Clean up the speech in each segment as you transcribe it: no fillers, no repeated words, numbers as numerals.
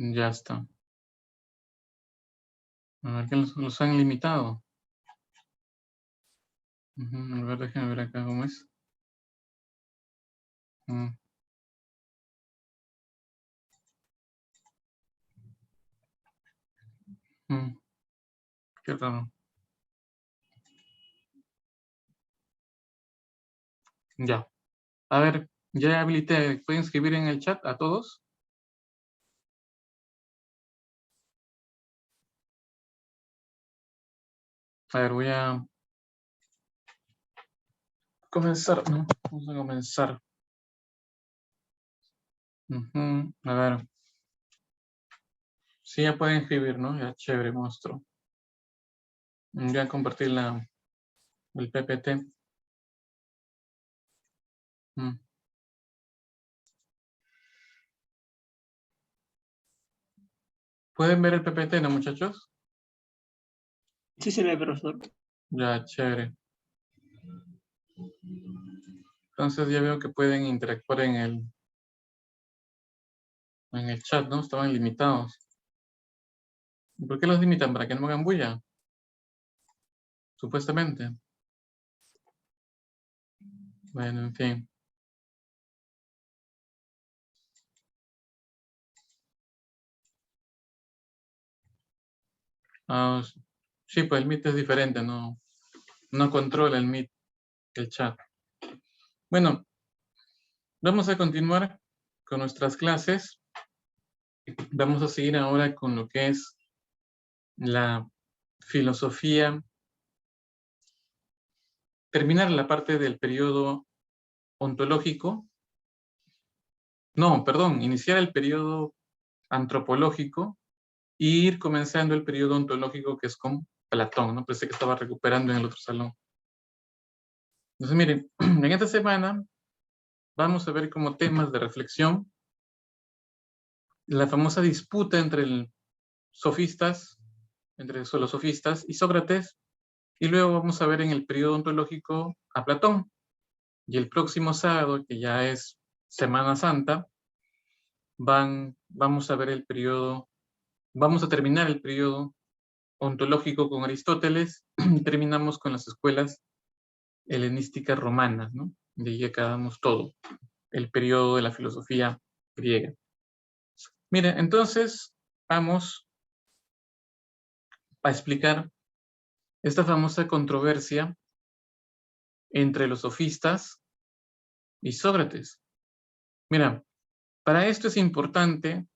Ya está. A ver, ¿qué los han limitado? A ver, déjenme ver acá cómo es. Mm. Qué raro. Ya. A ver, ya habilité. ¿Pueden escribir en el chat a todos? A ver, voy a comenzar, ¿no? Vamos a comenzar. A ver. Sí, ya pueden escribir, ¿no? Ya, chévere, monstruo. Ya compartí el PPT. ¿Pueden ver el PPT, no, muchachos? Sí se ve, profesor. Ya, chévere. Entonces ya veo que pueden interactuar en el chat, ¿no? Estaban limitados. ¿Por qué los limitan? ¿Para que no hagan bulla? Supuestamente. Bueno, en fin. Sí, pues el Meet es diferente, no controla el Meet, el chat. Bueno, vamos a continuar con nuestras clases. Vamos a seguir ahora con lo que es la filosofía. Terminar la parte del periodo ontológico. No, perdón, iniciar el periodo antropológico e ir comenzando el periodo ontológico que es con Platón, ¿no? Pensé que estaba recuperando en el otro salón. Entonces, miren, en esta semana vamos a ver como temas de reflexión la famosa disputa entre los sofistas y Sócrates, y luego vamos a ver en el periodo ontológico a Platón. Y el próximo sábado, que ya es Semana Santa, vamos a terminar el periodo ontológico con Aristóteles y terminamos con las escuelas helenísticas romanas, ¿no? De ahí acabamos todo, el periodo de la filosofía griega. Mira, entonces vamos a explicar esta famosa controversia entre los sofistas y Sócrates. Mira, para esto es importante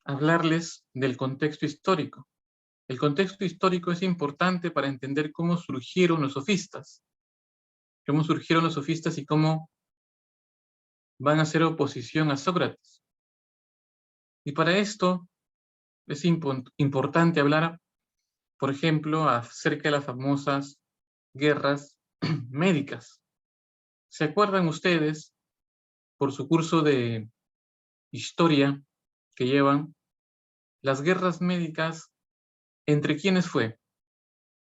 hablarles del contexto histórico. El contexto histórico es importante para entender cómo surgieron los sofistas y cómo van a hacer oposición a Sócrates. Y para esto es importante hablar, por ejemplo, acerca de las famosas guerras médicas. ¿Se acuerdan ustedes, por su curso de historia que llevan, las guerras médicas, entre quiénes fue?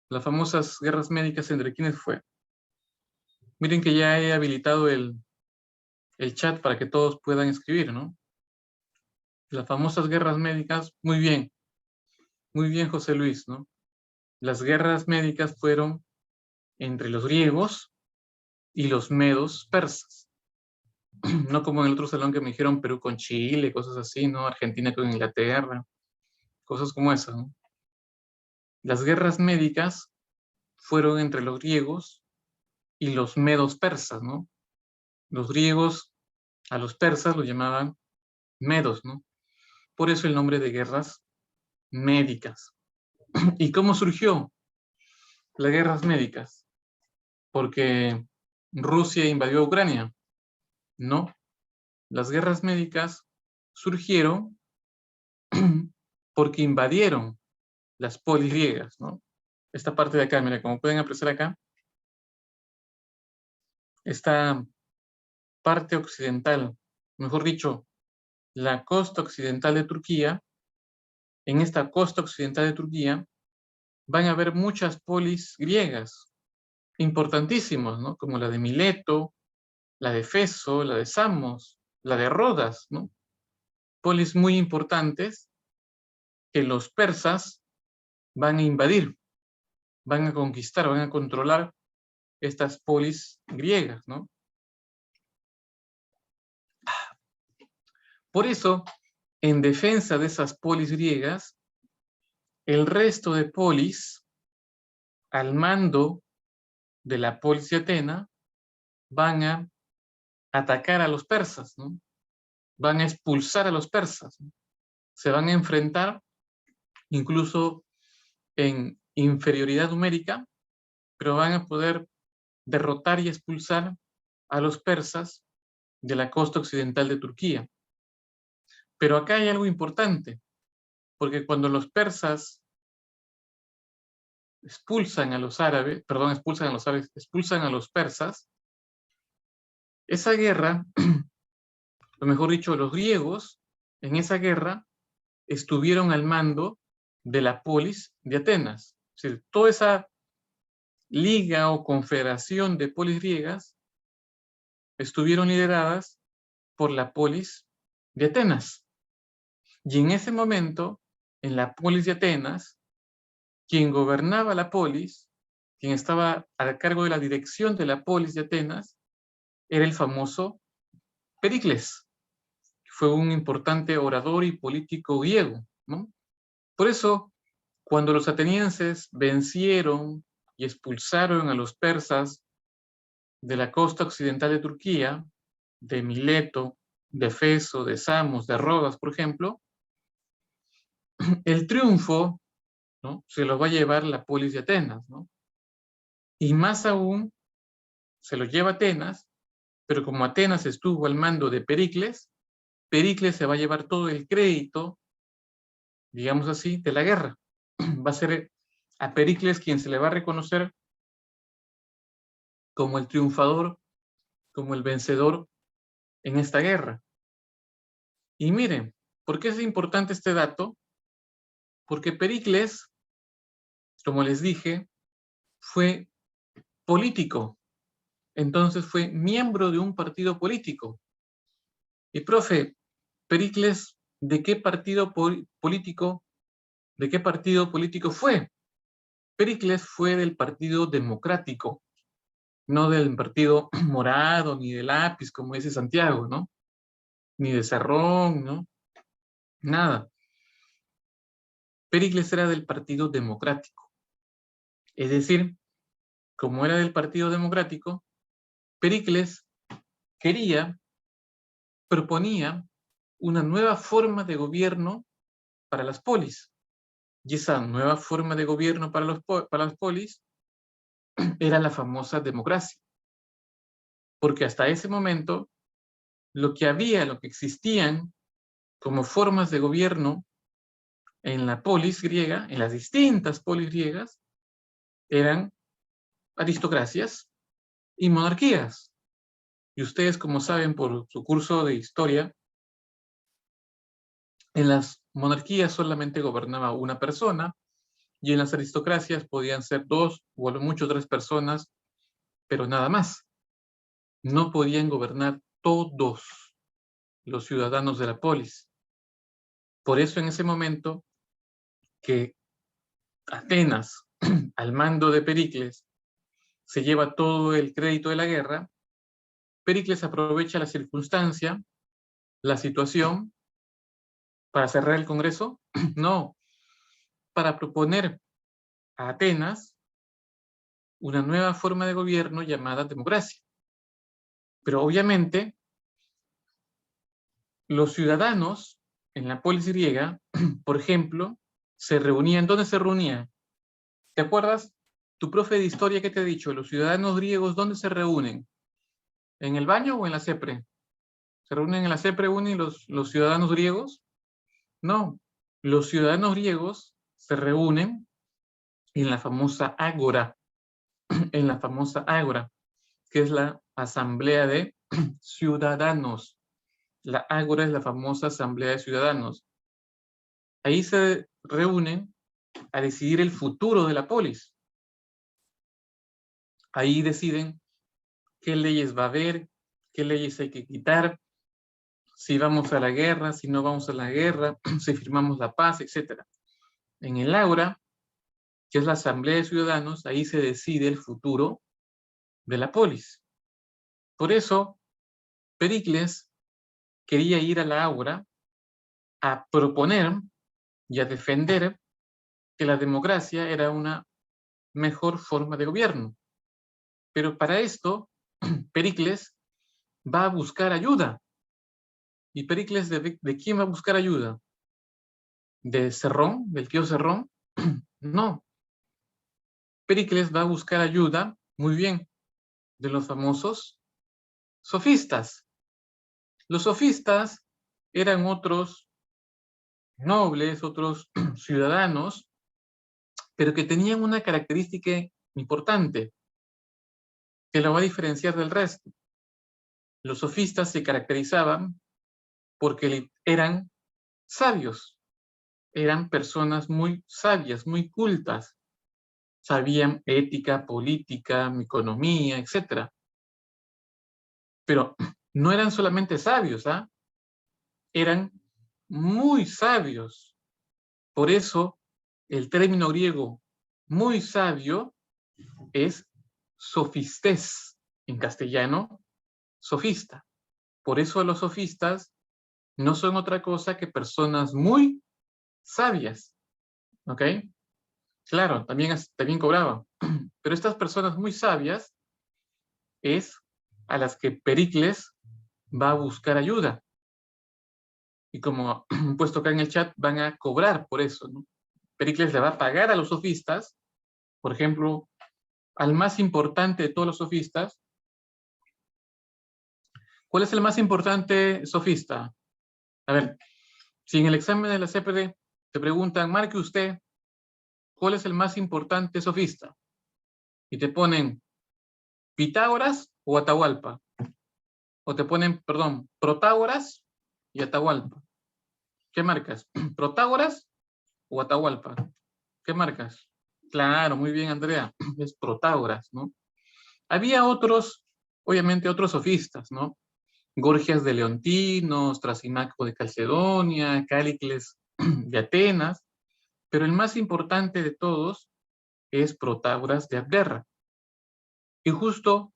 Las famosas guerras médicas, ¿entre quiénes fue? Miren que ya he habilitado el chat para que todos puedan escribir, ¿no? Las famosas guerras médicas, muy bien, José Luis, ¿no? Las guerras médicas fueron entre los griegos y los medos persas. No como en el otro salón que me dijeron Perú con Chile, cosas así, ¿no? Argentina con Inglaterra, cosas como esas, ¿no? Las guerras médicas fueron entre los griegos y los medos persas, ¿no? Los griegos a los persas los llamaban medos, ¿no? Por eso el nombre de guerras médicas. ¿Y cómo surgió las guerras médicas? ¿Porque Rusia invadió Ucrania? No. Las guerras médicas surgieron porque invadieron las polis griegas, ¿no? Esta parte de acá, mira, como pueden apreciar acá, esta parte occidental, mejor dicho, la costa occidental de Turquía, en esta costa occidental de Turquía van a haber muchas polis griegas importantísimas, ¿no? Como la de Mileto, la de Feso, la de Samos, la de Rodas, ¿no? polis muy importantes que los persas van a invadir, van a conquistar, van a controlar estas polis griegas, ¿no? Por eso, en defensa de esas polis griegas, el resto de polis, al mando de la polis de Atenas, van a atacar a los persas, ¿no? Van a expulsar a los persas, ¿no? Se van a enfrentar incluso en inferioridad numérica, pero van a poder derrotar y expulsar a los persas de la costa occidental de Turquía. Pero acá hay algo importante, porque cuando los persas expulsan a los árabes, expulsan a los persas, esa guerra, o mejor dicho, los griegos en esa guerra estuvieron al mando de la polis de Atenas. Es decir, toda esa liga o confederación de polis griegas estuvieron lideradas por la polis de Atenas. Y en ese momento, en la polis de Atenas, quien gobernaba la polis, quien estaba a cargo de la dirección de la polis de Atenas, era el famoso Pericles, que fue un importante orador y político griego, ¿no? Por eso, cuando los atenienses vencieron y expulsaron a los persas de la costa occidental de Turquía, de Mileto, de Feso, de Samos, de Rodas, por ejemplo, el triunfo, ¿no?, se lo va a llevar la polis de Atenas, ¿no? Y más aún, se lo lleva Atenas, pero como Atenas estuvo al mando de Pericles, Pericles se va a llevar todo el crédito, digamos así, de la guerra. Va a ser a Pericles quien se le va a reconocer como el triunfador, como el vencedor en esta guerra. Y miren, ¿por qué es importante este dato? Porque Pericles, como les dije, fue político. Entonces fue miembro de un partido político. Y profe, Pericles, ¿de qué partido político fue? Pericles fue del Partido Democrático, no del Partido Morado, ni de Lápiz, como dice Santiago, ¿no? Ni de Cerrón, ¿no? Nada. Pericles era del Partido Democrático. Es decir, como era del Partido Democrático, Pericles proponía una nueva forma de gobierno para las polis. Y esa nueva forma de gobierno para las polis era la famosa democracia. Porque hasta ese momento, lo que existían como formas de gobierno en la polis griega, en las distintas polis griegas, eran aristocracias y monarquías. Y ustedes, como saben por su curso de historia, en las monarquías solamente gobernaba una persona y en las aristocracias podían ser 2 o a lo mucho 3 personas, pero nada más. No podían gobernar todos los ciudadanos de la polis. Por eso en ese momento que Atenas, al mando de Pericles, se lleva todo el crédito de la guerra, Pericles aprovecha la circunstancia, la situación, para cerrar el Congreso. No, para proponer a Atenas una nueva forma de gobierno llamada democracia. Pero obviamente, los ciudadanos en la polis griega, por ejemplo, se reunían. ¿Dónde se reunían? ¿Te acuerdas? Tu profe de historia, ¿qué te ha dicho? Los ciudadanos griegos, ¿dónde se reúnen? ¿En el baño o en la CEPRE? ¿Se reúnen en la CEPRE los ciudadanos griegos? No, los ciudadanos griegos se reúnen en la famosa ágora, en la famosa ágora, que es la asamblea de ciudadanos. La ágora es la famosa asamblea de ciudadanos. Ahí se reúnen a decidir el futuro de la polis. Ahí deciden qué leyes va a haber, qué leyes hay que quitar, si vamos a la guerra, si no vamos a la guerra, si firmamos la paz, etc. En el Ágora, que es la Asamblea de Ciudadanos, ahí se decide el futuro de la polis. Por eso, Pericles quería ir a la Ágora a proponer y a defender que la democracia era una mejor forma de gobierno. Pero para esto, Pericles va a buscar ayuda. ¿Y Pericles de quién va a buscar ayuda? ¿De Cerrón? ¿Del tío Cerrón? No. Pericles va a buscar ayuda, muy bien, de los famosos sofistas. Los sofistas eran otros nobles, otros ciudadanos, pero que tenían una característica importante que lo va a diferenciar del resto. Los sofistas se caracterizaban porque eran sabios, eran personas muy sabias, muy cultas, sabían ética, política, economía, etc. Pero no eran solamente sabios, ¿ah? Eran muy sabios. Por eso el término griego muy sabio es sofistés, en castellano, sofista. Por eso los sofistas no son otra cosa que personas muy sabias, ¿ok? Claro, también cobraban. Pero estas personas muy sabias es a las que Pericles va a buscar ayuda. Y como he puesto acá en el chat, van a cobrar por eso, ¿no? Pericles le va a pagar a los sofistas, por ejemplo, al más importante de todos los sofistas. ¿Cuál es el más importante sofista? A ver, si en el examen de la CPD te preguntan, marque usted, ¿cuál es el más importante sofista? Y te ponen Pitágoras o Atahualpa. O te ponen, perdón, Protágoras y Atahualpa. ¿Qué marcas? ¿Protágoras o Atahualpa? ¿Qué marcas? Claro, muy bien, Andrea. Es Protágoras, ¿no? Había otros, obviamente otros sofistas, ¿no? Gorgias de Leontinos, Trasimaco de Calcedonia, Cálicles de Atenas, pero el más importante de todos es Protágoras de Abdera. Y justo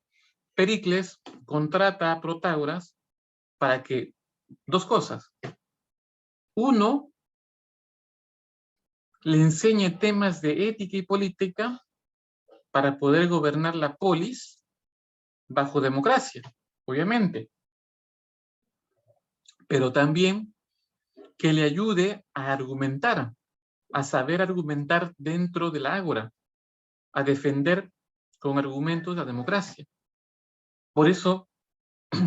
Pericles contrata a Protágoras para que, dos cosas. Uno, le enseñe temas de ética y política para poder gobernar la polis bajo democracia, obviamente. Pero también que le ayude a argumentar, a saber argumentar dentro de la ágora, a defender con argumentos la democracia. Por eso,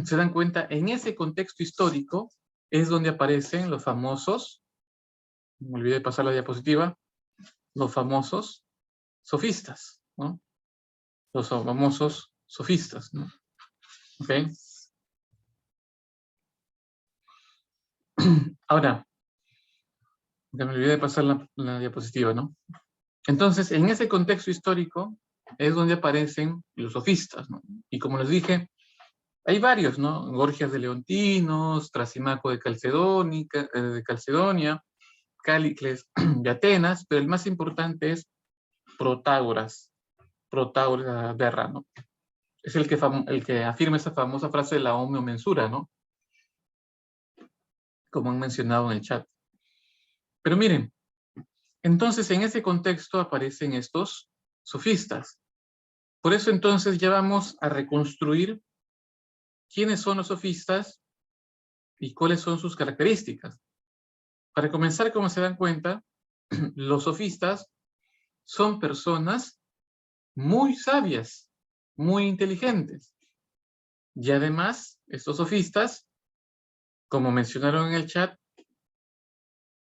se dan cuenta, en ese contexto histórico es donde aparecen los famosos, me olvidé de pasar la diapositiva, los famosos sofistas, ¿no? Los famosos sofistas, ¿no? ¿Ok? Ahora, me olvidé de pasar la diapositiva, ¿no? Entonces, en ese contexto histórico es donde aparecen los sofistas, ¿no? Y como les dije, hay varios, ¿no? Gorgias de Leontinos, Trasimaco de Calcedonia, Cálicles de Atenas, pero el más importante es Protágoras de Abdera, ¿no? Es el que afirma esa famosa frase de la omnio mensura, ¿no? Como han mencionado en el chat. Pero miren, entonces en ese contexto aparecen estos sofistas. Por eso entonces ya vamos a reconstruir quiénes son los sofistas y cuáles son sus características. Para comenzar, como se dan cuenta, los sofistas son personas muy sabias, muy inteligentes. Y además, estos sofistas, como mencionaron en el chat,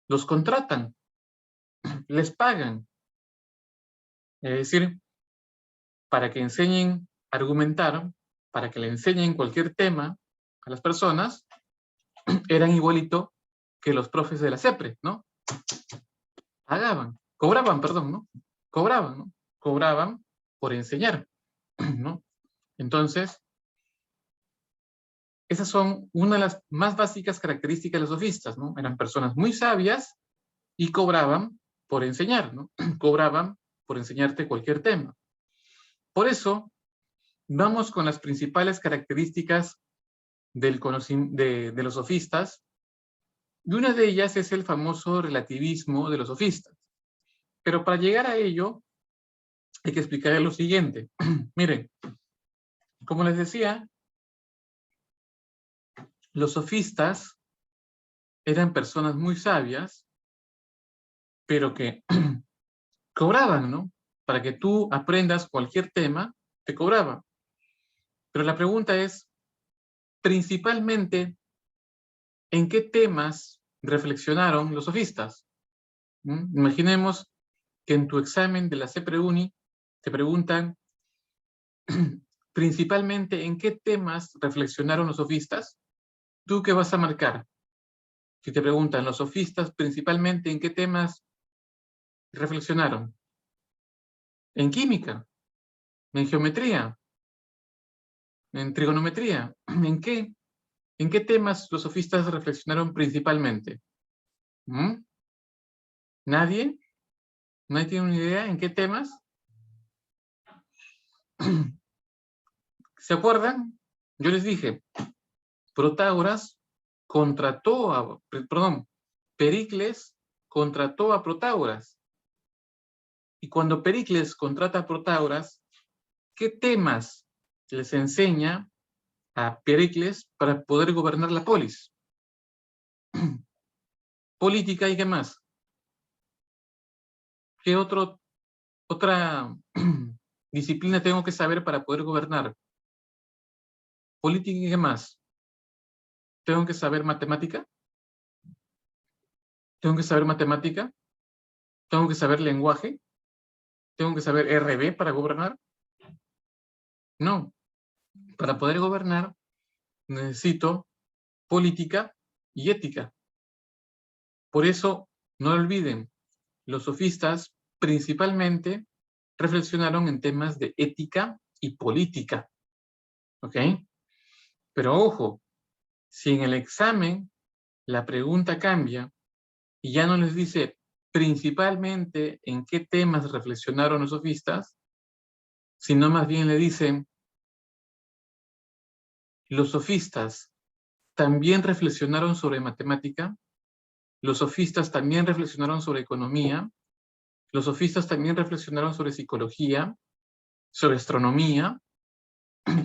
los contratan, les pagan. Es decir, para que enseñen a argumentar, para que le enseñen cualquier tema a las personas, eran igualito que los profes de la CEPRE, ¿no? Cobraban, perdón, ¿no? Cobraban, ¿no? Cobraban por enseñar, ¿no? Entonces, Esas son una de las más básicas características de los sofistas, ¿no? Eran personas muy sabias y cobraban por enseñar, ¿no? Cobraban por enseñarte cualquier tema. Por eso, vamos con las principales características de los sofistas, y una de ellas es el famoso relativismo de los sofistas. Pero para llegar a ello, hay que explicar lo siguiente. Miren, como les decía, los sofistas eran personas muy sabias, pero que cobraban, ¿no? Para que tú aprendas cualquier tema, te cobraban. Pero la pregunta es, principalmente, ¿en qué temas reflexionaron los sofistas? Imaginemos que en tu examen de la CEPREUNI te preguntan principalmente en qué temas reflexionaron los sofistas. ¿Tú qué vas a marcar? Si te preguntan los sofistas principalmente en qué temas reflexionaron. En química, en geometría, en trigonometría. ¿En qué temas los sofistas reflexionaron principalmente? ¿Nadie? ¿Nadie tiene una idea en qué temas? ¿Se acuerdan? Yo les dije, Protágoras Pericles contrató a Protágoras. Y cuando Pericles contrata a Protágoras, ¿qué temas les enseña a Pericles para poder gobernar la polis? Política y qué más. ¿Qué otra disciplina tengo que saber para poder gobernar? Política y qué más. ¿Tengo que saber matemática? ¿Tengo que saber matemática? ¿Tengo que saber lenguaje? ¿Tengo que saber RB para gobernar? No. Para poder gobernar necesito política y ética. Por eso, no olviden, los sofistas principalmente reflexionaron en temas de ética y política. ¿Ok? Pero ojo, si en el examen la pregunta cambia y ya no les dice principalmente en qué temas reflexionaron los sofistas, sino más bien le dicen, los sofistas también reflexionaron sobre matemática, los sofistas también reflexionaron sobre economía, los sofistas también reflexionaron sobre psicología, sobre astronomía.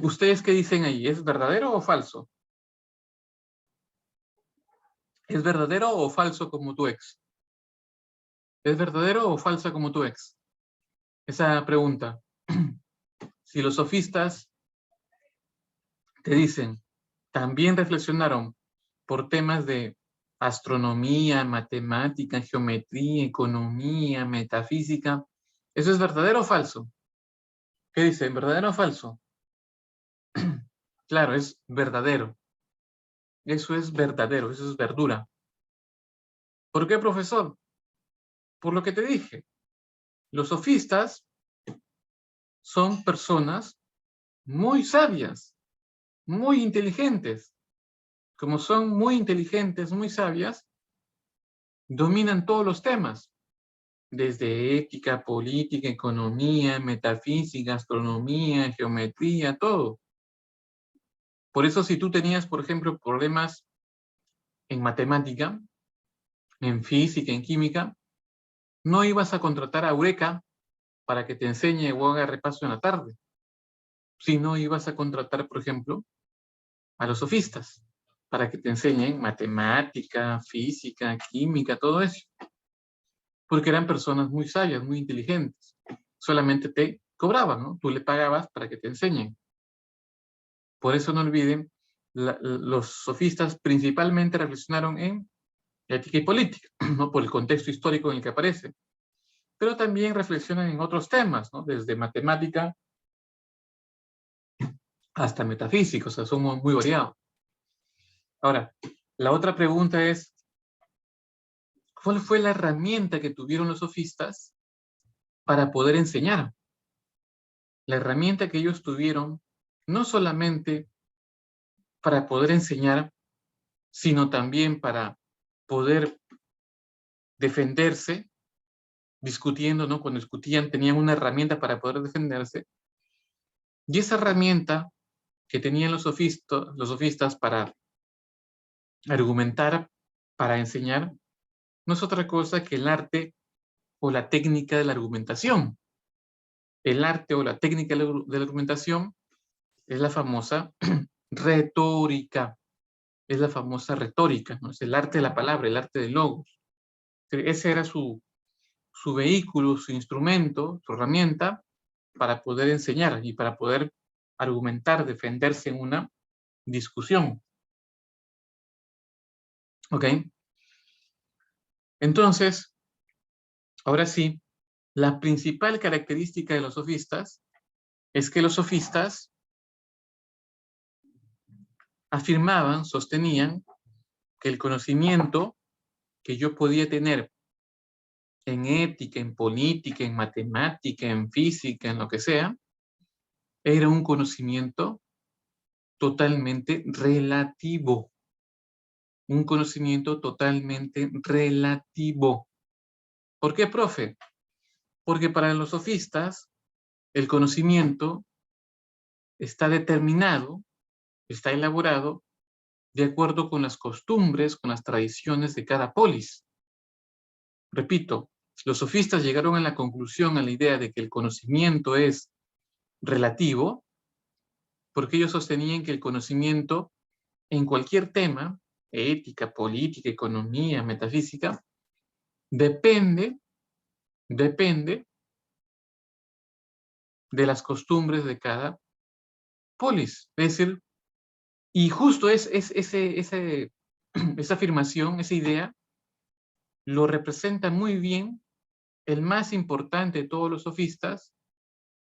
¿Ustedes qué dicen ahí? ¿Es verdadero o falso? ¿Es verdadero o falso como tu ex? ¿Es verdadero o falsa como tu ex? Esa pregunta. Si los sofistas te dicen, también reflexionaron por temas de astronomía, matemática, geometría, economía, metafísica, ¿eso es verdadero o falso? ¿Qué dicen? ¿Verdadero o falso? Claro, es verdadero. Eso es verdadero, eso es verdura. ¿Por qué, profesor? Por lo que te dije. Los sofistas son personas muy sabias, muy inteligentes. Como son muy inteligentes, muy sabias, dominan todos los temas, desde ética, política, economía, metafísica, astronomía, geometría, todo. Por eso si tú tenías, por ejemplo, problemas en matemática, en física, en química, no ibas a contratar a Eureka para que te enseñe o haga repaso en la tarde, sino ibas a contratar, por ejemplo, a los sofistas para que te enseñen matemática, física, química, todo eso. Porque eran personas muy sabias, muy inteligentes. Solamente te cobraban, ¿no? Tú le pagabas para que te enseñen. Por eso no olviden, los sofistas principalmente reflexionaron en ética y política, ¿no? Por el contexto histórico en el que aparece. Pero también reflexionan en otros temas, ¿no? Desde matemática hasta metafísica, o sea, son muy variados. Ahora, la otra pregunta es, ¿cuál fue la herramienta que tuvieron los sofistas para poder enseñar? La herramienta que ellos tuvieron no solamente para poder enseñar, sino también para poder defenderse, discutiendo, ¿no? Cuando discutían tenían una herramienta para poder defenderse, y esa herramienta que tenían los sofistas para argumentar, para enseñar, no es otra cosa que el arte o la técnica de la argumentación. El arte o la técnica de la argumentación es la famosa retórica, es la famosa retórica, ¿no? Es el arte de la palabra, el arte del logos. Ese era su vehículo, su instrumento, su herramienta para poder enseñar y para poder argumentar, defenderse en una discusión. ¿Ok? Entonces, ahora sí, la principal característica de los sofistas es que los sofistas afirmaban, sostenían que el conocimiento que yo podía tener en ética, en política, en matemática, en física, en lo que sea, era un conocimiento totalmente relativo. Un conocimiento totalmente relativo. ¿Por qué, profe? Porque para los sofistas el conocimiento está determinado, está elaborado de acuerdo con las costumbres, con las tradiciones de cada polis. Repito, los sofistas llegaron a la conclusión, a la idea de que el conocimiento es relativo, porque ellos sostenían que el conocimiento en cualquier tema, ética, política, economía, metafísica, depende de las costumbres de cada polis. Es decir, y justo esa afirmación, esa idea, lo representa muy bien el más importante de todos los sofistas,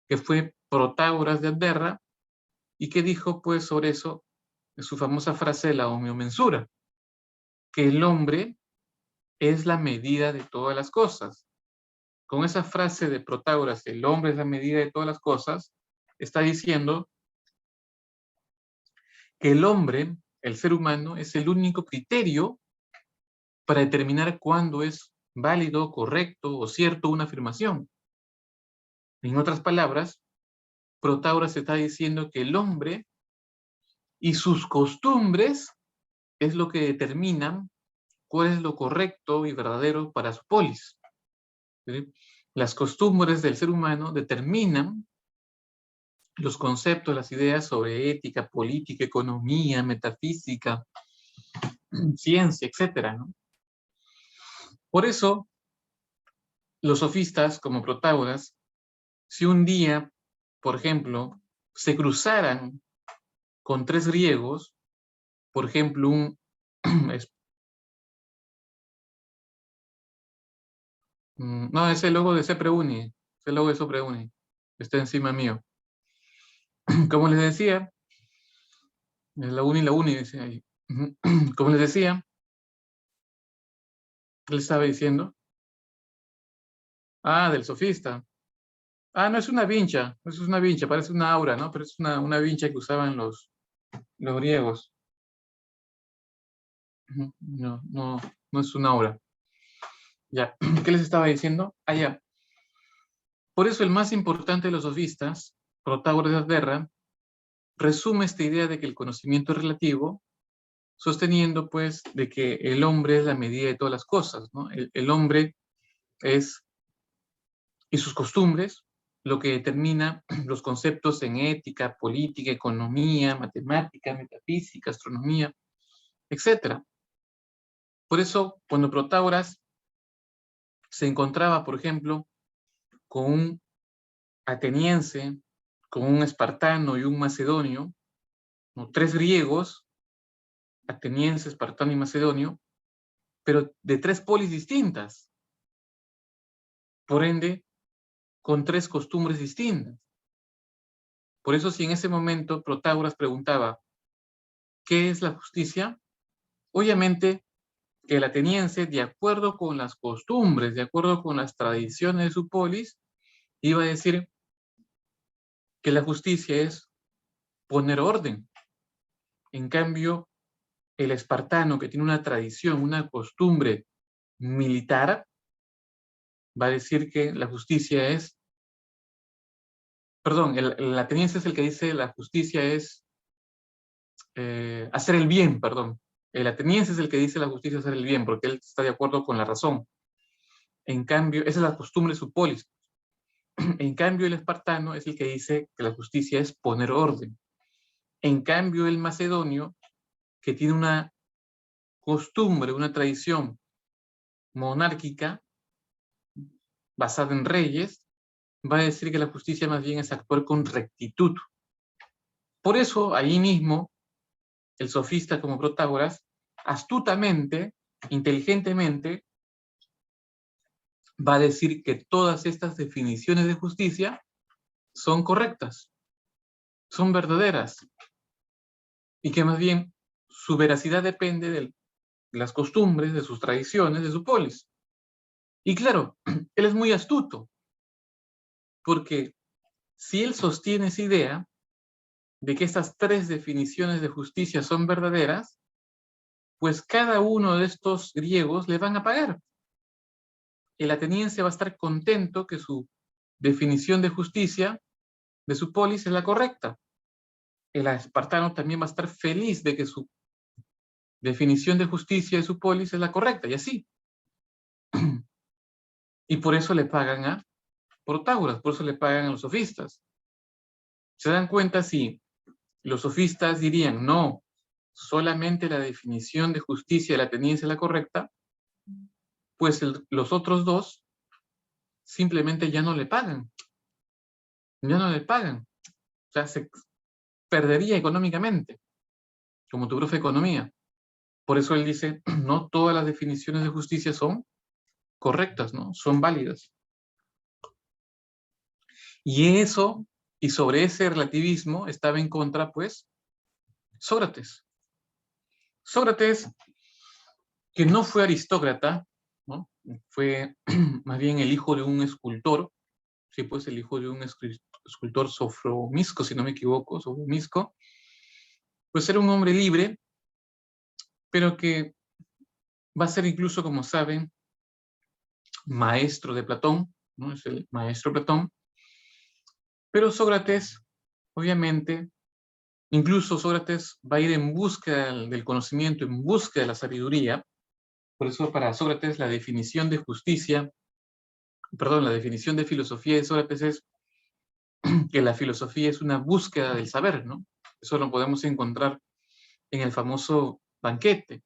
que fue Protágoras de Abdera, y que dijo pues sobre eso, su famosa frase de la homeomensura, que el hombre es la medida de todas las cosas. Con esa frase de Protágoras, el hombre es la medida de todas las cosas, está diciendo que el hombre, el ser humano, es el único criterio para determinar cuándo es válido, correcto o cierto una afirmación. En otras palabras, Protágoras está diciendo que el hombre y sus costumbres es lo que determinan cuál es lo correcto y verdadero para su polis. ¿Sí? Las costumbres del ser humano determinan los conceptos, las ideas sobre ética, política, economía, metafísica, ciencia, etcétera, ¿no? Por eso, los sofistas, como Protágoras, si un día, por ejemplo, se cruzaran con tres griegos, por ejemplo, no, ese logo de Sepreuni, ese logo de Sepreuni, está encima mío. Como les decía, es la uni, dice ahí. Como les decía, ¿qué les estaba diciendo? Ah, del sofista. Ah, no es una vincha, no es una vincha, parece una aura, ¿no? Pero es una vincha que usaban los griegos. No, no es una aura. Ya, ¿qué les estaba diciendo? Ah, ya. Por eso el más importante de los sofistas, Protágoras de Abdera, resume esta idea de que el conocimiento es relativo, sosteniendo pues de que el hombre es la medida de todas las cosas, ¿no? El hombre es, y sus costumbres, lo que determina los conceptos en ética, política, economía, matemática, metafísica, astronomía, etc. Por eso, cuando Protágoras se encontraba, por ejemplo, con un ateniense, con un espartano y un macedonio, ¿no? Tres griegos, ateniense, espartano y macedonio, pero de tres polis distintas, por ende, con tres costumbres distintas. Por eso, si en ese momento Protágoras preguntaba, ¿qué es la justicia? Obviamente que el ateniense, de acuerdo con las costumbres, de acuerdo con las tradiciones de su polis, iba a decir que la justicia es poner orden, En cambio, el espartano, que tiene una tradición, una costumbre militar, va a decir que la justicia es, perdón, el ateniense es el que dice la justicia es hacer el bien, perdón. El ateniense es el que dice la justicia es hacer el bien, porque él está de acuerdo con la razón. En cambio, esa es la costumbre de su polis. En cambio, el espartano es el que dice que la justicia es poner orden. En cambio, el macedonio, que tiene una costumbre, una tradición monárquica basada en reyes, va a decir que la justicia más bien es actuar con rectitud. Por eso, ahí mismo, el sofista como Protágoras, astutamente, inteligentemente, va a decir que todas estas definiciones de justicia son correctas, son verdaderas, y que más bien su veracidad depende de las costumbres, de sus tradiciones, de su polis. Y claro, él es muy astuto, porque si él sostiene esa idea de que estas tres definiciones de justicia son verdaderas, pues cada uno de estos griegos le van a pagar. El ateniense va a estar contento que su definición de justicia de su polis es la correcta. El espartano también va a estar feliz de que su definición de justicia de su polis es la correcta, y así. Y por eso le pagan a Protágoras, por eso le pagan a los sofistas. ¿Se dan cuenta si los sofistas dirían, no, solamente la definición de justicia del ateniense es la correcta? Pues los otros dos simplemente ya no le pagan. Ya no le pagan. O sea, se perdería económicamente, como tu profe de economía. Por eso él dice, no todas las definiciones de justicia son correctas, ¿no? Son válidas. Y eso, y sobre ese relativismo estaba en contra, pues, Sócrates. Sócrates, que no fue aristócrata, ¿no? Fue más bien el hijo de un escultor, sí, pues el hijo de un escultor Sofromisco, si no me equivoco, Sofromisco, pues era un hombre libre, pero que va a ser incluso, como saben, maestro de Platón, ¿no? Es el maestro Platón. Pero Sócrates, obviamente, incluso Sócrates va a ir en búsqueda del conocimiento, en búsqueda de la sabiduría. Por eso para Sócrates la definición de justicia, perdón, la definición de filosofía de Sócrates es que la filosofía es una búsqueda del saber, ¿no? Eso lo podemos encontrar en el famoso banquete.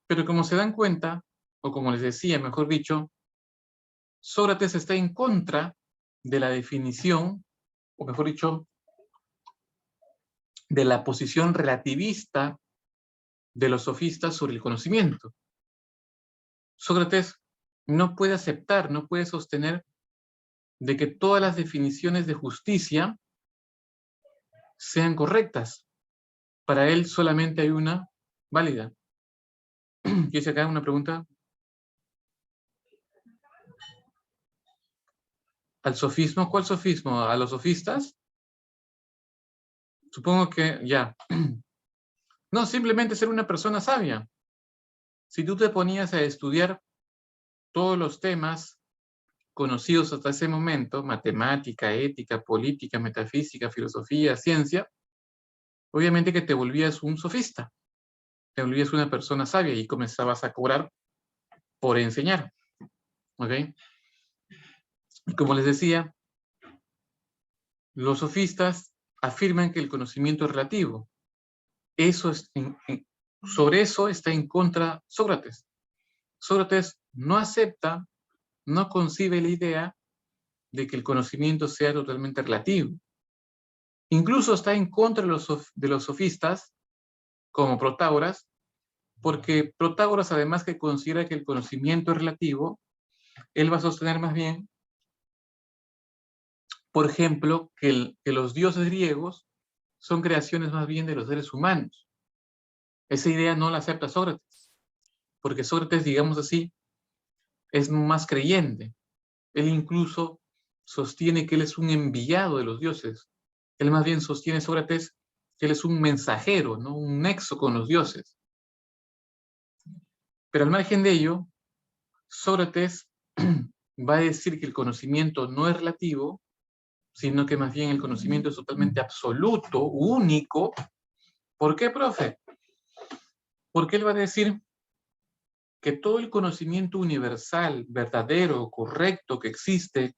Pero como se dan cuenta, o como les decía, mejor dicho, Sócrates está en contra de la definición, o mejor dicho, de la posición relativista de los sofistas sobre el conocimiento. Sócrates no puede aceptar, no puede sostener de que todas las definiciones de justicia sean correctas. Para él solamente hay una válida. ¿Quieres acá una pregunta? ¿Al sofismo? ¿Cuál sofismo? ¿A los sofistas? Supongo que ya. No, simplemente ser una persona sabia. Si tú te ponías a estudiar todos los temas conocidos hasta ese momento, matemática, ética, política, metafísica, filosofía, ciencia, obviamente que te volvías un sofista, te volvías una persona sabia y comenzabas a cobrar por enseñar. ¿Ok? Y como les decía, los sofistas afirman que el conocimiento es relativo. Eso es, sobre eso está en contra Sócrates. Sócrates no acepta, no concibe la idea de que el conocimiento sea totalmente relativo. Incluso está en contra de los sofistas, como Protágoras, porque Protágoras, además que considera que el conocimiento es relativo, él va a sostener más bien, por ejemplo, que los dioses griegos son creaciones más bien de los seres humanos. Esa idea no la acepta Sócrates, porque Sócrates, digamos así, es más creyente. Él incluso sostiene que él es un enviado de los dioses. Él más bien sostiene, Sócrates, Él es un mensajero, ¿no? Un nexo con los dioses. Pero al margen de ello, Sócrates va a decir que el conocimiento no es relativo, sino que más bien el conocimiento es totalmente absoluto, único. ¿Por qué, profe? Porque él va a decir que todo el conocimiento universal, verdadero, correcto que existe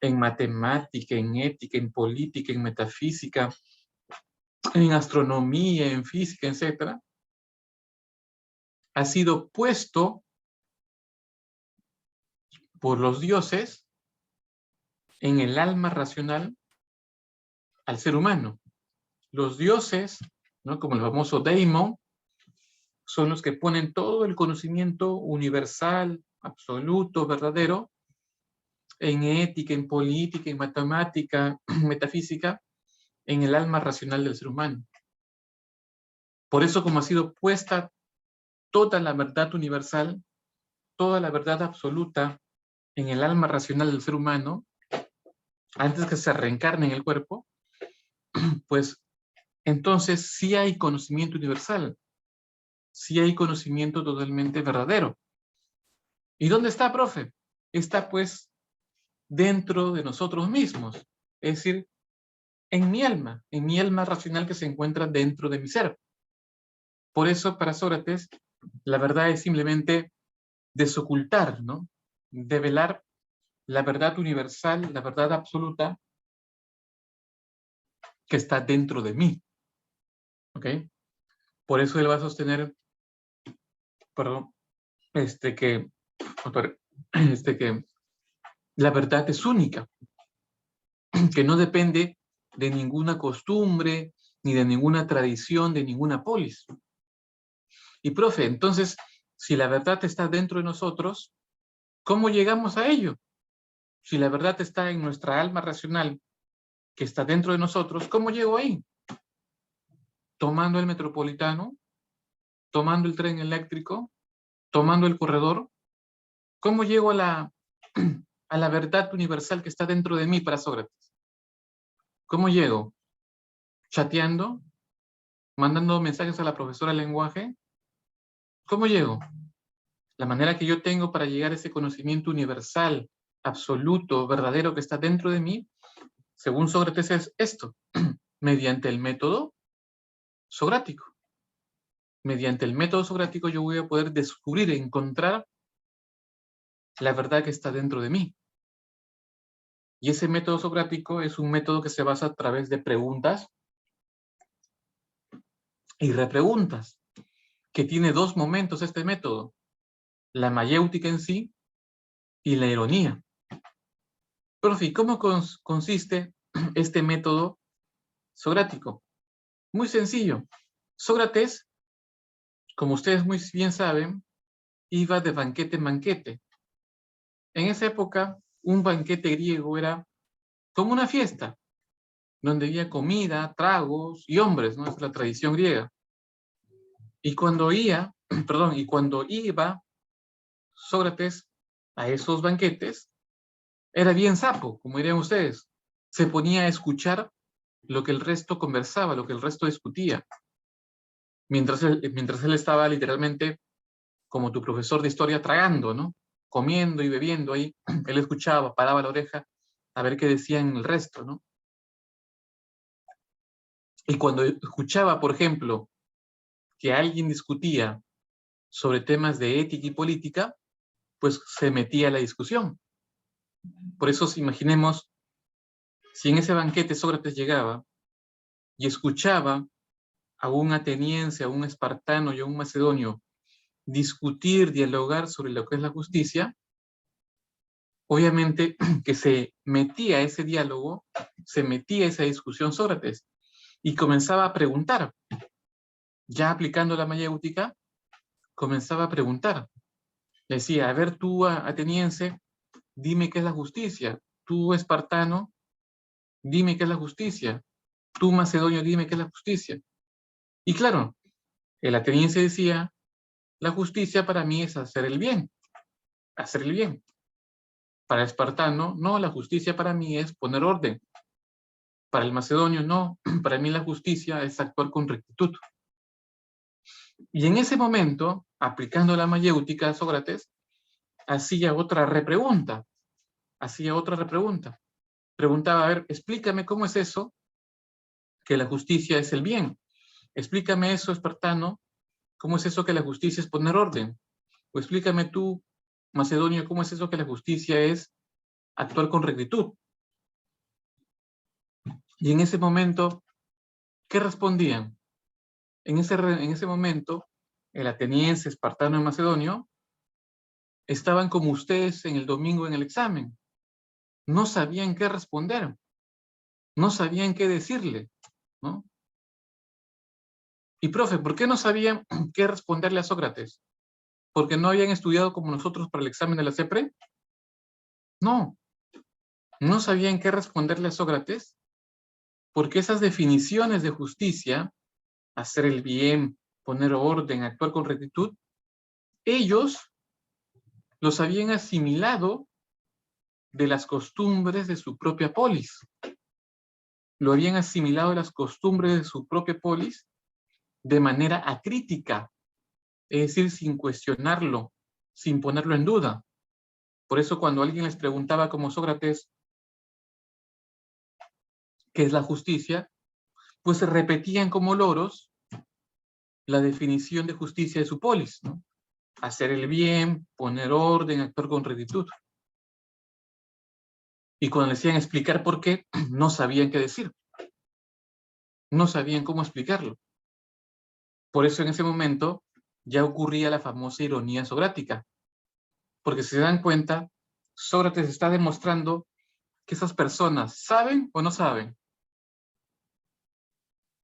en matemática, en ética, en política, en metafísica, en astronomía, en física, etc., ha sido puesto por los dioses en el alma racional al ser humano. Los dioses, ¿no? Como el famoso Daimon, son los que ponen todo el conocimiento universal, absoluto, verdadero, en ética, en política, en matemática, metafísica, en el alma racional del ser humano. Por eso, como ha sido puesta toda la verdad universal, toda la verdad absoluta en el alma racional del ser humano, antes que se reencarne en el cuerpo, pues entonces sí hay conocimiento universal, sí hay conocimiento totalmente verdadero. ¿Y dónde está, profe? Está pues dentro de nosotros mismos, es decir, en mi alma racional que se encuentra dentro de mi ser. Por eso, para Sócrates, la verdad es simplemente desocultar, ¿no? Develar la verdad universal, la verdad absoluta que está dentro de mí. ¿Ok? Por eso él va a sostener, perdón, que la verdad es única, que no depende de ninguna costumbre, ni de ninguna tradición, de ninguna polis. Y profe, entonces, si la verdad está dentro de nosotros, ¿cómo llegamos a ello? Si la verdad está en nuestra alma racional, que está dentro de nosotros, ¿cómo llego ahí? Tomando el metropolitano, tomando el tren eléctrico, tomando el corredor. ¿Cómo llego a la verdad universal que está dentro de mí para Sócrates? ¿Cómo llego? ¿Chateando? ¿Mandando mensajes a la profesora de lenguaje? ¿Cómo llego? La manera que yo tengo para llegar a ese conocimiento universal, absoluto, verdadero que está dentro de mí, según Sócrates, es esto, mediante el método socrático. Mediante el método socrático yo voy a poder descubrir, encontrar la verdad que está dentro de mí. Y ese método socrático es un método que se basa a través de preguntas y repreguntas, que tiene dos momentos este método, la mayéutica en sí y la ironía. Profe, ¿cómo consiste este método socrático? Muy sencillo. Sócrates, como ustedes muy bien saben, iba de banquete en banquete. En esa época, un banquete griego era como una fiesta, donde había comida, tragos y hombres, ¿no? Es la tradición griega. Y cuando iba Sócrates a esos banquetes, era bien sapo, como dirían ustedes. Se ponía a escuchar lo que el resto conversaba, lo que el resto discutía. Mientras él estaba literalmente, como tu profesor de historia, tragando, ¿no? Comiendo y bebiendo ahí. Él escuchaba, paraba la oreja a ver qué decían el resto, ¿no? Y cuando escuchaba, por ejemplo, que alguien discutía sobre temas de ética y política, pues se metía a la discusión. Por eso, imaginemos, si en ese banquete Sócrates llegaba y escuchaba a un ateniense, a un espartano y a un macedonio discutir, dialogar sobre lo que es la justicia, obviamente que se metía a ese diálogo, se metía a esa discusión Sócrates y comenzaba a preguntar. Ya aplicando la mayéutica, comenzaba a preguntar. Le decía, a ver tú, ateniense, dime qué es la justicia. Tú, espartano, dime qué es la justicia. Tú, macedonio, dime qué es la justicia. Y claro, el ateniense decía, la justicia para mí es hacer el bien. Hacer el bien. Para el espartano, no, la justicia para mí es poner orden. Para el macedonio, no. Para mí la justicia es actuar con rectitud. Y en ese momento, aplicando la mayéutica de Sócrates, hacía otra repregunta. Preguntaba, a ver, explícame cómo es eso, que la justicia es el bien. Explícame eso, espartano, cómo es eso que la justicia es poner orden. O explícame tú, macedonio, cómo es eso que la justicia es actuar con rectitud. Y en ese momento, ¿qué respondían? En ese momento, el ateniense, espartano y macedonio estaban como ustedes en el domingo en el examen. No sabían qué responder. No sabían qué decirle, ¿no? Y profe, ¿por qué no sabían qué responderle a Sócrates? ¿Porque no habían estudiado como nosotros para el examen de la CEPRE? No. No sabían qué responderle a Sócrates porque esas definiciones de justicia, hacer el bien, poner orden, actuar con rectitud, ellos los habían asimilado de las costumbres de su propia polis. Lo habían asimilado de las costumbres de su propia polis de manera acrítica, es decir, sin cuestionarlo, sin ponerlo en duda. Por eso cuando alguien les preguntaba como Sócrates qué es la justicia, pues se repetían como loros la definición de justicia de su polis, ¿no? Hacer el bien, poner orden, actuar con rectitud. Y cuando les decían explicar por qué, no sabían qué decir. No sabían cómo explicarlo. Por eso en ese momento ya ocurría la famosa ironía socrática. Porque si se dan cuenta, Sócrates está demostrando que esas personas saben o no saben.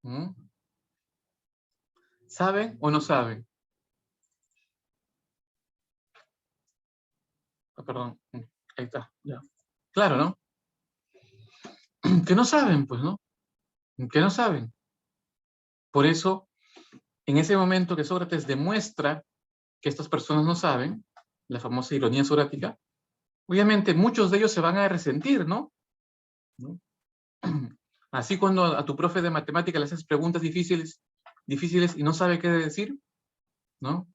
¿Mm? ¿Saben o no saben? Oh, perdón, ahí está, ya. Claro, ¿no? Que no saben, pues, ¿no? Que no saben. Por eso, en ese momento que Sócrates demuestra que estas personas no saben, la famosa ironía socrática, obviamente muchos de ellos se van a resentir, ¿no? ¿No? Así cuando a tu profe de matemática le haces preguntas difíciles y no sabe qué decir, ¿no?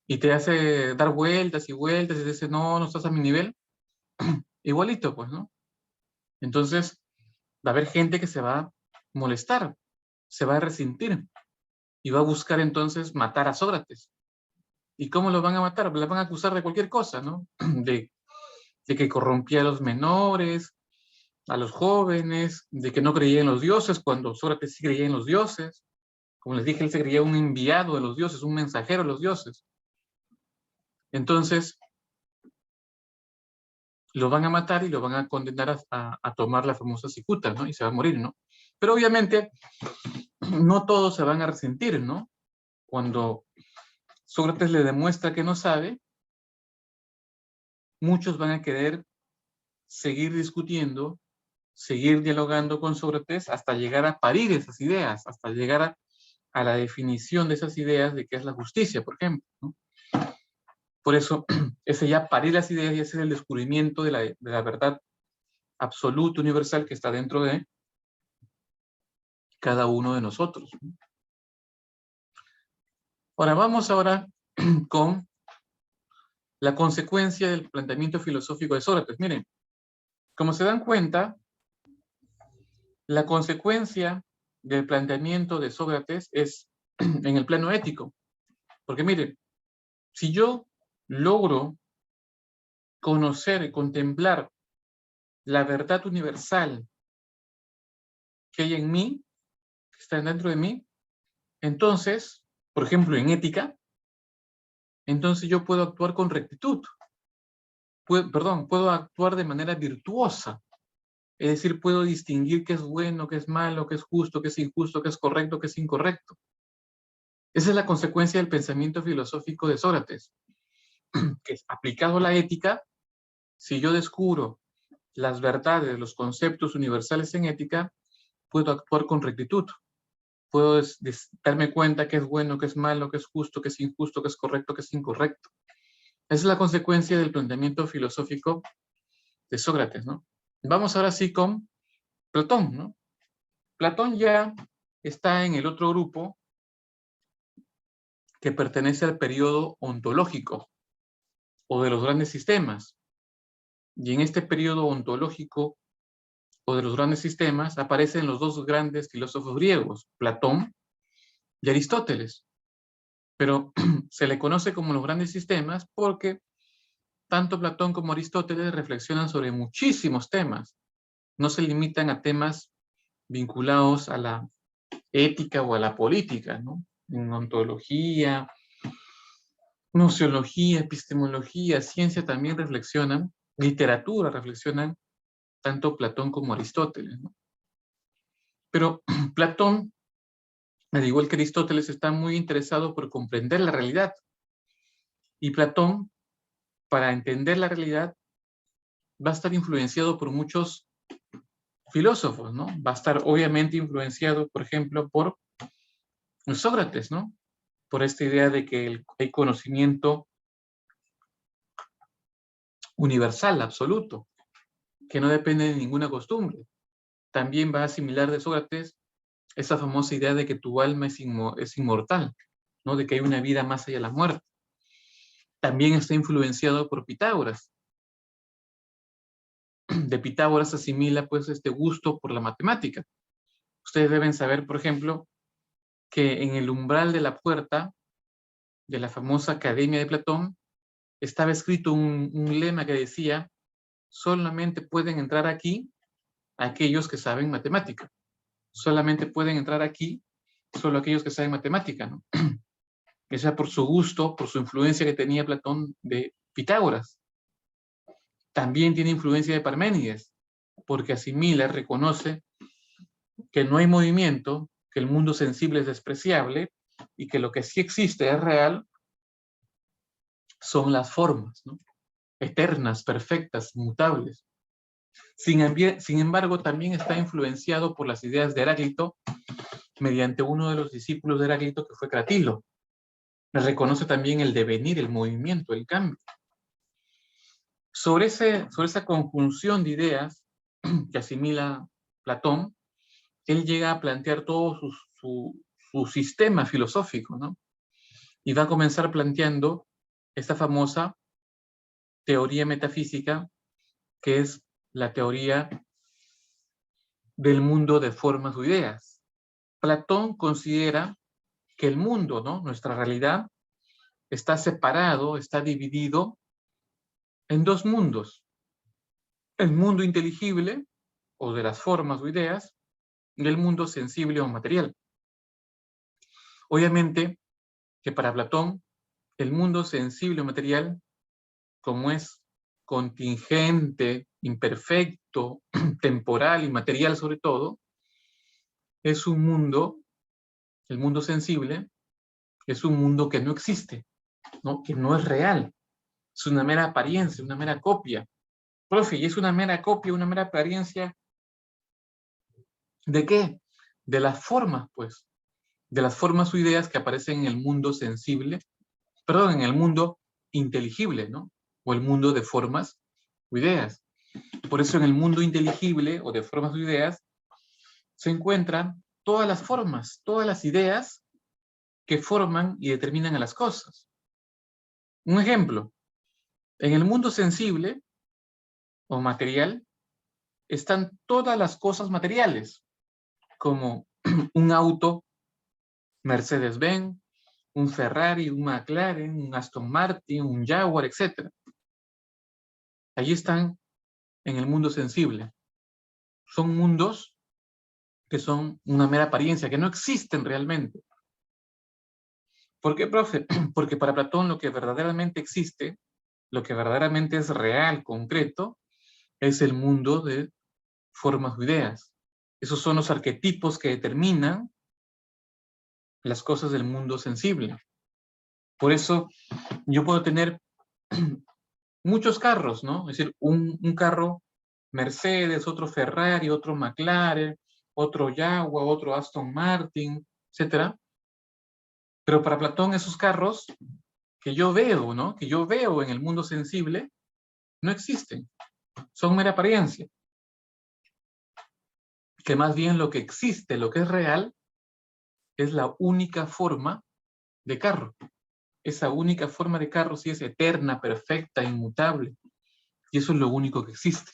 Y te hace dar vueltas y vueltas y te dice, no, no estás a mi nivel, igualito, pues, ¿no? Entonces, va a haber gente que se va a molestar, se va a resentir y va a buscar entonces matar a Sócrates. ¿Y cómo lo van a matar? Le van a acusar de cualquier cosa, ¿no? De que corrompía a los menores, a los jóvenes, de que no creía en los dioses, cuando Sócrates sí creía en los dioses. Como les dije, él se creía un enviado de los dioses, un mensajero de los dioses. Entonces, lo van a matar y lo van a condenar a tomar la famosa cicuta, ¿no? Y se va a morir, ¿no? Pero obviamente, no todos se van a resentir, ¿no? Cuando Sócrates le demuestra que no sabe, muchos van a querer seguir discutiendo, seguir dialogando con Sócrates hasta llegar a parir esas ideas, hasta llegar a la definición de esas ideas de qué es la justicia, por ejemplo, ¿no? Por eso, ese ya parir las ideas y ese es el descubrimiento de la verdad absoluta, universal, que está dentro de cada uno de nosotros. Ahora, vamos ahora con la consecuencia del planteamiento filosófico de Sócrates. Miren, como se dan cuenta, la consecuencia del planteamiento de Sócrates es en el plano ético. Porque miren, si yo logro conocer y contemplar la verdad universal que hay en mí, que está dentro de mí, entonces, por ejemplo, en ética, entonces yo puedo actuar con rectitud. Puedo actuar de manera virtuosa. Es decir, puedo distinguir qué es bueno, qué es malo, qué es justo, qué es injusto, qué es correcto, qué es incorrecto. Esa es la consecuencia del pensamiento filosófico de Sócrates, que aplicado a la ética, si yo descubro las verdades, los conceptos universales en ética, puedo actuar con rectitud. Puedo darme cuenta qué es bueno, qué es malo, qué es justo, qué es injusto, qué es correcto, qué es incorrecto. Esa es la consecuencia del planteamiento filosófico de Sócrates, ¿no? Vamos ahora sí con Platón, ¿no? Platón ya está en el otro grupo que pertenece al periodo ontológico o de los grandes sistemas. Y en este periodo ontológico o de los grandes sistemas aparecen los dos grandes filósofos griegos, Platón y Aristóteles. Pero se le conoce como los grandes sistemas porque tanto Platón como Aristóteles reflexionan sobre muchísimos temas. No se limitan a temas vinculados a la ética o a la política, ¿no? En ontología, nociología, epistemología, ciencia también reflexionan, literatura reflexionan tanto Platón como Aristóteles, ¿no? Pero Platón, al igual que Aristóteles, está muy interesado por comprender la realidad. Y Platón, para entender la realidad, va a estar influenciado por muchos filósofos, ¿no? Va a estar obviamente influenciado, por ejemplo, por Sócrates, ¿no? Por esta idea de que hay conocimiento universal, absoluto, que no depende de ninguna costumbre. También va a asimilar de Sócrates esa famosa idea de que tu alma es inmortal, ¿no? De que hay una vida más allá de la muerte. También está influenciado por Pitágoras. De Pitágoras asimila pues este gusto por la matemática. Ustedes deben saber, por ejemplo, que en el umbral de la puerta de la famosa Academia de Platón estaba escrito un lema que decía: solamente pueden entrar aquí aquellos que saben matemática. Solamente pueden entrar aquí solo aquellos que saben matemática, ¿no? Esa por su gusto, por su influencia que tenía Platón de Pitágoras. También tiene influencia de Parménides, porque asimila, reconoce que no hay movimiento, que el mundo sensible es despreciable y que lo que sí existe es real son las formas, ¿no? Eternas, perfectas, mutables. Sin embargo, también está influenciado por las ideas de Heráclito mediante uno de los discípulos de Heráclito que fue Cratilo. Reconoce también el devenir, el movimiento, el cambio. Sobre esa conjunción de ideas que asimila Platón, él llega a plantear todo su sistema filosófico, ¿no? Y va a comenzar planteando esta famosa teoría metafísica, que es la teoría del mundo de formas o ideas. Platón considera que el mundo, ¿no? Nuestra realidad, está separado, está dividido en dos mundos. El mundo inteligible, o de las formas o ideas, y el mundo sensible o material. Obviamente que para Platón, el mundo sensible o material, como es contingente, imperfecto, temporal y material sobre todo, es un mundo, el mundo sensible, es un mundo que no existe, ¿no? Que no es real. Es una mera apariencia, una mera copia. Profe, ¿y es una mera copia, una mera apariencia de qué? De las formas, pues. De las formas o ideas que aparecen en el mundo sensible, perdón, en el mundo inteligible, ¿no? O el mundo de formas o ideas. Por eso en el mundo inteligible o de formas o ideas se encuentran todas las formas, todas las ideas que forman y determinan a las cosas. Un ejemplo, en el mundo sensible o material están todas las cosas materiales, como un auto Mercedes-Benz, un Ferrari, un McLaren, un Aston Martin, un Jaguar, etc. Allí están en el mundo sensible. Son mundos que son una mera apariencia, que no existen realmente. ¿Por qué, profe? Porque para Platón lo que verdaderamente existe, lo que verdaderamente es real, concreto, es el mundo de formas o ideas. Esos son los arquetipos que determinan las cosas del mundo sensible. Por eso yo puedo tener muchos carros, ¿no? Es decir, un carro Mercedes, otro Ferrari, otro McLaren, otro Jaguar, otro Aston Martin, etc. Pero para Platón esos carros que yo veo, ¿no? Que yo veo en el mundo sensible, no existen. Son mera apariencia. que más bien lo que existe, lo que es real, es la única forma de carro. Esa única forma de carro sí es eterna, perfecta, inmutable. Y eso es lo único que existe.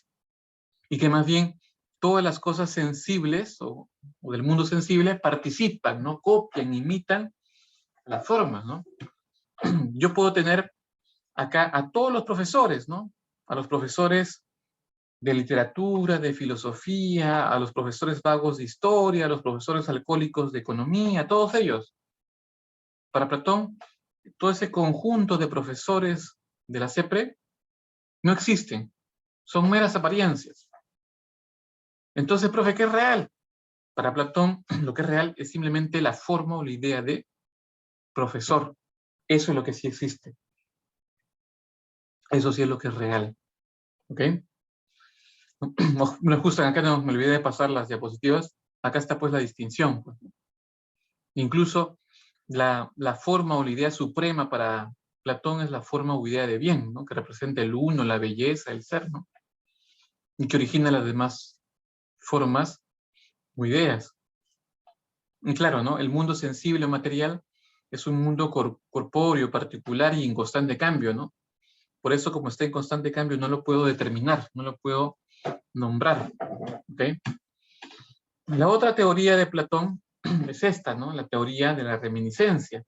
Y que más bien todas las cosas sensibles o del mundo sensible participan, ¿no? Copian, imitan las formas, ¿no? Yo puedo tener acá a todos los profesores, ¿no? A los profesores de literatura, de filosofía, a los profesores vagos de historia, a los profesores alcohólicos de economía, todos ellos. Para Platón, todo ese conjunto de profesores de la CEPRE no existen, son meras apariencias. Entonces, profe, ¿qué es real? Para Platón, lo que es real es simplemente la forma o la idea de profesor. Eso es lo que sí existe. Eso sí es lo que es real. ¿Ok? Me gustan, acá no me olvidé de pasar las diapositivas. Acá está pues la distinción. Incluso la forma o la idea suprema para Platón es la forma o idea de bien, ¿no? Que representa el uno, la belleza, el ser, ¿no? Y que origina las demás formas o ideas. Y claro, ¿no? El mundo sensible o material es un mundo corpóreo, particular y en constante cambio, ¿no? Por eso, como está en constante cambio, no lo puedo determinar, no lo puedo nombrar, ¿ok? La otra teoría de Platón es esta, ¿no? La teoría de la reminiscencia.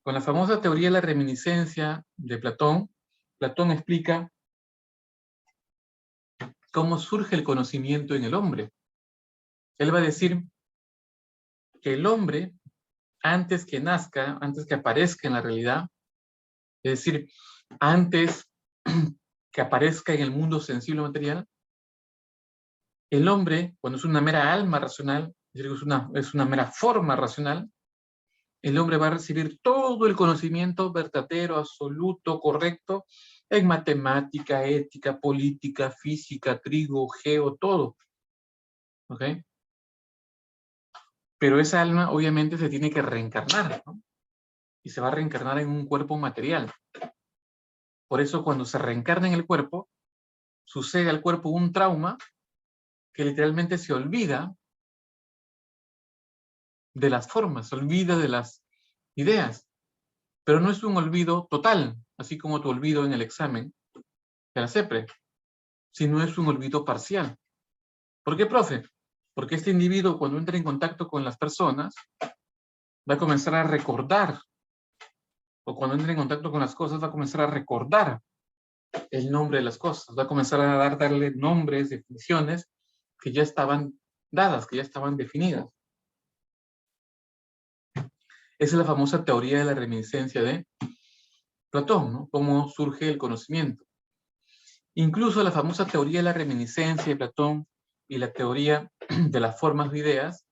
Con la famosa teoría de la reminiscencia de Platón, Platón explica cómo surge el conocimiento en el hombre. Él va a decir que el hombre, antes que nazca, antes que aparezca en la realidad, es decir, antes que aparezca en el mundo sensible material, el hombre, cuando es una mera alma racional, es decir, es una mera forma racional, el hombre va a recibir todo el conocimiento verdadero, absoluto, correcto, en matemática, ética, política, física, trigo, geo, todo. ¿Ok? Pero esa alma obviamente se tiene que reencarnar, ¿no? Y se va a reencarnar en un cuerpo material. Por eso cuando se reencarna en el cuerpo, sucede al cuerpo un trauma que literalmente se olvida de las formas, se olvida de las ideas. Pero no es un olvido total, así como tu olvido en el examen de la CEPRE, sino es un olvido parcial. ¿Por qué, profe? Porque este individuo, cuando entra en contacto con las personas, va a comenzar a recordar, o cuando entra en contacto con las cosas, va a comenzar a recordar el nombre de las cosas, va a comenzar a darle nombres, definiciones que ya estaban dadas, que ya estaban definidas. Esa es la famosa teoría de la reminiscencia de Platón, ¿no? Cómo surge el conocimiento. Incluso la famosa teoría de la reminiscencia de Platón y la teoría de las formas de ideas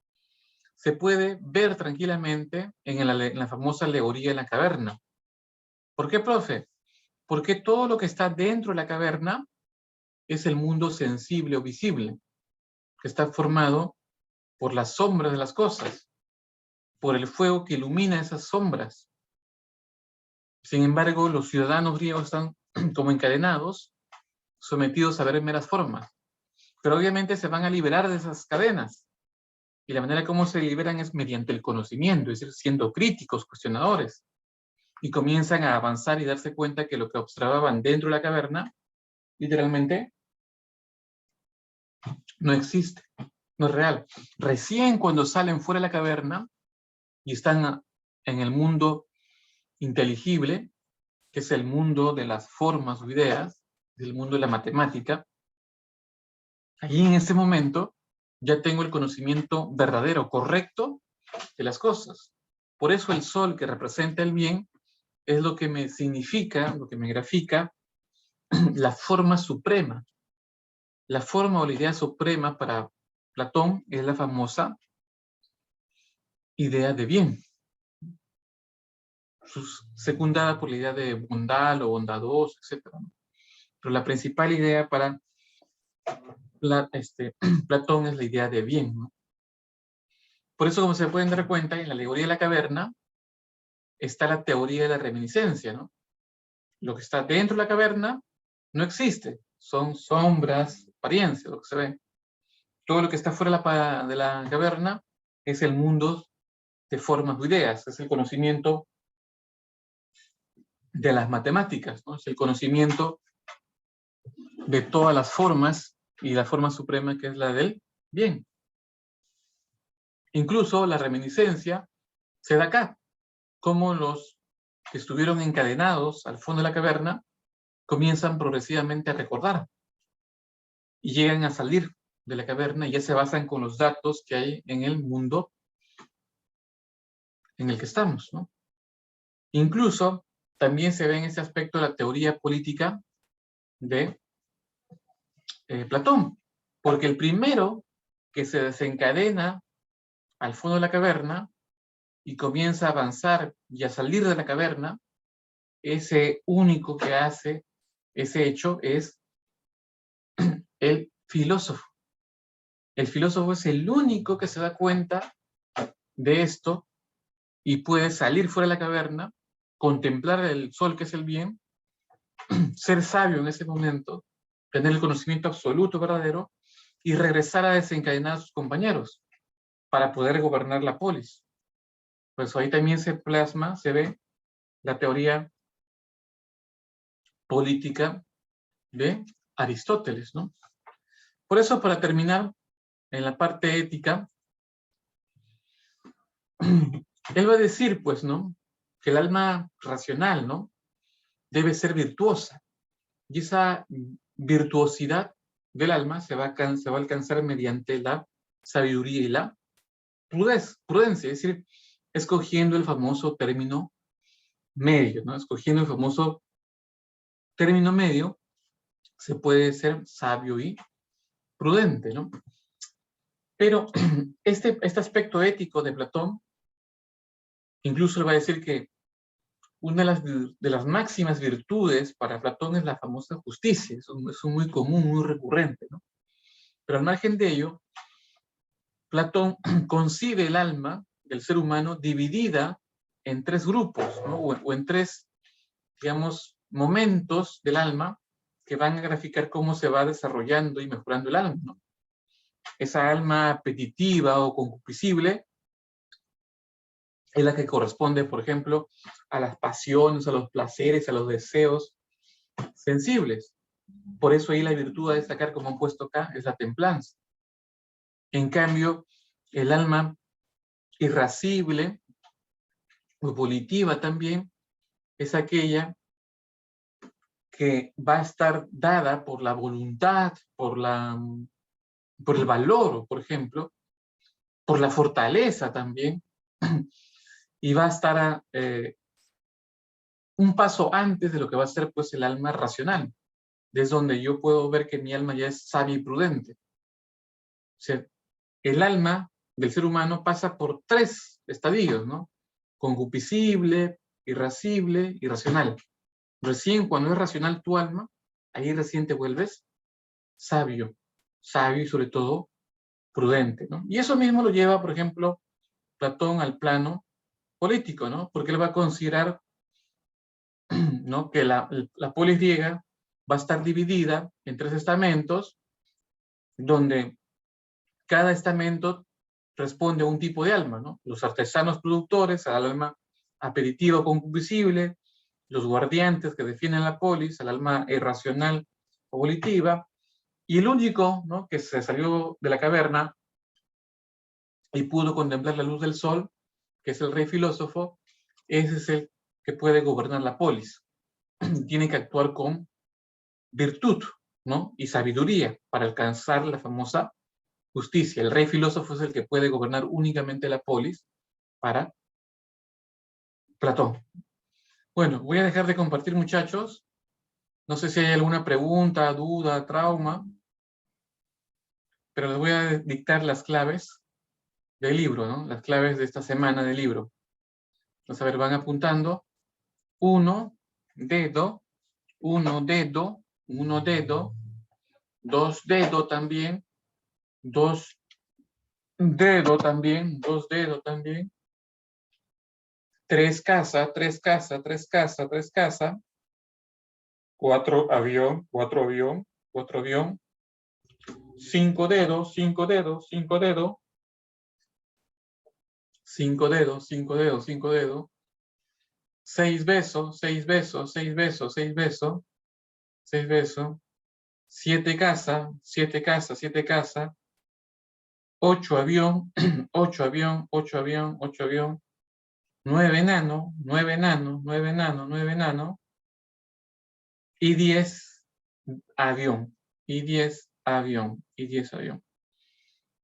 se puede ver tranquilamente en la famosa alegoría de la caverna. ¿Por qué, profe? Porque todo lo que está dentro de la caverna es el mundo sensible o visible, que está formado por las sombras de las cosas, por el fuego que ilumina esas sombras. Sin embargo, los ciudadanos griegos están como encadenados, sometidos a ver meras formas. Pero obviamente se van a liberar de esas cadenas. Y la manera como se liberan es mediante el conocimiento, es decir, siendo críticos, cuestionadores. Y comienzan a avanzar y darse cuenta que lo que observaban dentro de la caverna, literalmente, no existe, no es real. Recién cuando salen fuera de la caverna y están en el mundo inteligible, que es el mundo de las formas o ideas, del mundo de la matemática, allí en ese momento ya tengo el conocimiento verdadero, correcto de las cosas. Por eso el sol que representa el bien es lo que me significa, lo que me grafica la forma suprema. La forma o la idea suprema para Platón es la famosa idea de bien, secundada por la idea de bondad o bondadoso, etc. Pero la principal idea para Platón es la idea de bien, ¿no? Por eso, como se pueden dar cuenta, en la alegoría de la caverna está la teoría de la reminiscencia, ¿no? Lo que está dentro de la caverna no existe, son sombras, apariencias, lo que se ve. Todo lo que está fuera de la caverna es el mundo de formas o ideas, es el conocimiento de las matemáticas, ¿no? Es el conocimiento de todas las formas y la forma suprema que es la del bien. Incluso la reminiscencia se da acá, como los que estuvieron encadenados al fondo de la caverna comienzan progresivamente a recordar y llegan a salir de la caverna y ya se basan con los datos que hay en el mundo en el que estamos, ¿no? Incluso también se ve en ese aspecto la teoría política de Platón, porque el primero que se desencadena al fondo de la caverna y comienza a avanzar y a salir de la caverna, ese único que hace ese hecho es el filósofo. El filósofo es el único que se da cuenta de esto y puede salir fuera de la caverna, contemplar el sol que es el bien, ser sabio en ese momento, tener el conocimiento absoluto, verdadero, y regresar a desencadenar a sus compañeros para poder gobernar la polis. Pues ahí también se plasma, se ve la teoría política de Aristóteles, ¿no? Por eso, para terminar, en la parte ética, él va a decir, pues, ¿no? Que el alma racional, ¿no? Debe ser virtuosa. Y esa virtuosidad del alma se va a alcanzar mediante la sabiduría y la prudencia, es decir, escogiendo el famoso término medio, ¿no? Escogiendo el famoso término medio, se puede ser sabio y prudente, ¿no? Pero este aspecto ético de Platón, incluso le va a decir que una de las máximas virtudes para Platón es la famosa justicia, es un muy común, muy recurrente, ¿no? Pero al margen de ello, Platón concibe el alma del ser humano dividida en tres grupos, ¿no? o en tres, digamos, momentos del alma que van a graficar cómo se va desarrollando y mejorando el alma, ¿no? Esa alma apetitiva o concupiscible es la que corresponde, por ejemplo, a las pasiones, a los placeres, a los deseos sensibles. Por eso ahí la virtud a destacar, como han puesto acá, es la templanza. En cambio, el alma irascible o volitiva también es aquella que va a estar dada por la voluntad, por el valor, por ejemplo, por la fortaleza también, y va a estar un paso antes de lo que va a ser pues el alma racional, desde donde yo puedo ver que mi alma ya es sabia y prudente. O sea, el alma del ser humano pasa por tres estadios, ¿no? Concupiscible, irascible y racional. Recién cuando es racional tu alma, ahí recién te vuelves sabio, sabio y sobre todo prudente, ¿no? Y eso mismo lo lleva, por ejemplo, Platón al plano político, ¿no? Porque él va a considerar, ¿no? Que la polis griega va a estar dividida en tres estamentos, donde cada estamento responde a un tipo de alma, ¿no? Los artesanos productores, al alma aperitiva concupiscible, los guardiantes que defienden la polis, al alma irracional o volitiva, y el único, ¿no? Que se salió de la caverna y pudo contemplar la luz del sol, que es el rey filósofo, ese es el que puede gobernar la polis. Tiene que actuar con virtud, ¿no? Y sabiduría para alcanzar la famosa justicia. El rey filósofo es el que puede gobernar únicamente la polis para Platón. Bueno, voy a dejar de compartir, muchachos. No sé si hay alguna pregunta, duda, trauma, pero les voy a dictar las claves del libro, ¿no? Las claves de esta semana del libro. Entonces, a ver, van apuntando. Uno dedo, uno dedo, uno dedo, dos dedos también, dos dedos también, dos dedos también, tres casa, tres casa, tres casa, tres casa, cuatro avión, cuatro avión, cuatro avión, 5 dedos, 5 dedos, 5 dedos. 5 dedos, 5 dedos, 5 dedos. 6 besos, 6 besos, 6 besos, 6 besos. 6 besos. 7 casas, 7 casas, 7 casas. 8 avión, 8 avión, 8 avión, 8 avión. 9 enano, 9 enano, 9 enano, 9 enano. Y 10 avión. Y 10 avión. Y 10 avión.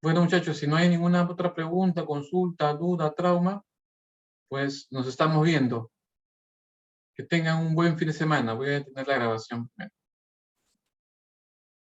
Bueno, muchachos, si no hay ninguna otra pregunta, consulta, duda, trauma, pues nos estamos viendo. Que tengan un buen fin de semana. Voy a detener la grabación primero.